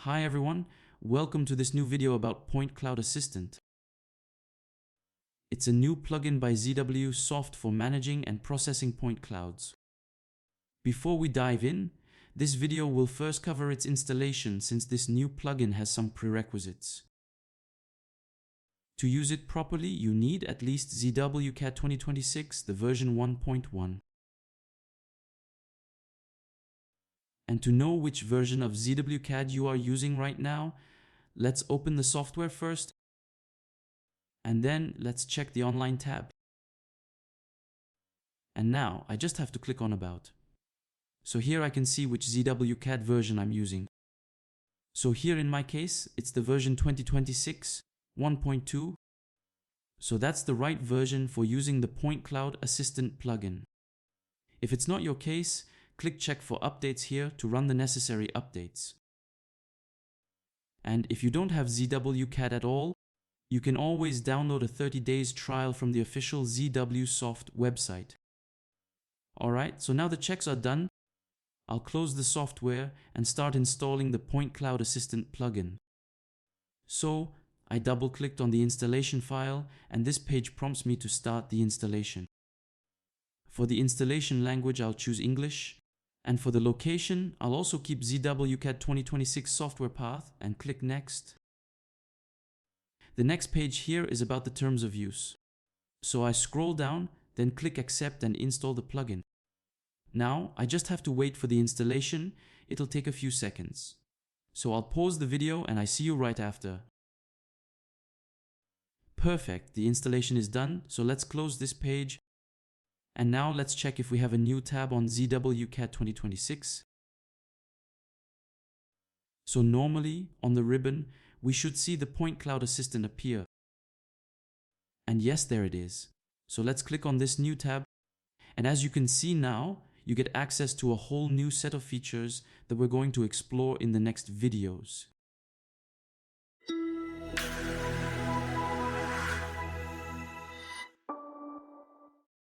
Hi everyone, welcome to this new video about Point Cloud Assistant. It's a new plugin by EASYCAD for managing and processing point clouds. Before we dive in, this video will first cover its installation since this new plugin has some prerequisites. To use it properly, you need at least EASYCAD 2026, the version 1.1. And to know which version of EASYCAD you are using right now, let's open the software first, and then let's check the online tab. And now I just have to click on About. So here I can see which EASYCAD version I'm using. So here in my case, it's the version 2026 1.2. So that's the right version for using the Point Cloud Assistant plugin. If it's not your case, click Check for updates here to run the necessary updates. And if you don't have EASYCAD at all, you can always download a 30 days trial from the official EASYCAD website. Alright, so now the checks are done. I'll close the software and start installing the Point Cloud Assistant plugin. So I double-clicked on the installation file and this page prompts me to start the installation. For the installation language, I'll choose English. And for the location, I'll also keep EASYCAD 2026 software path and click Next. The next page here is about the terms of use. So I scroll down, then click Accept and install the plugin. Now, I just have to wait for the installation. It'll take a few seconds. So I'll pause the video and I see you right after. Perfect, the installation is done, so let's close this page. And now let's check if we have a new tab on EASYCAD 2026. So normally, on the ribbon, we should see the Point Cloud Assistant appear. And yes, there it is. So let's click on this new tab. And as you can see now, you get access to a whole new set of features that we're going to explore in the next videos.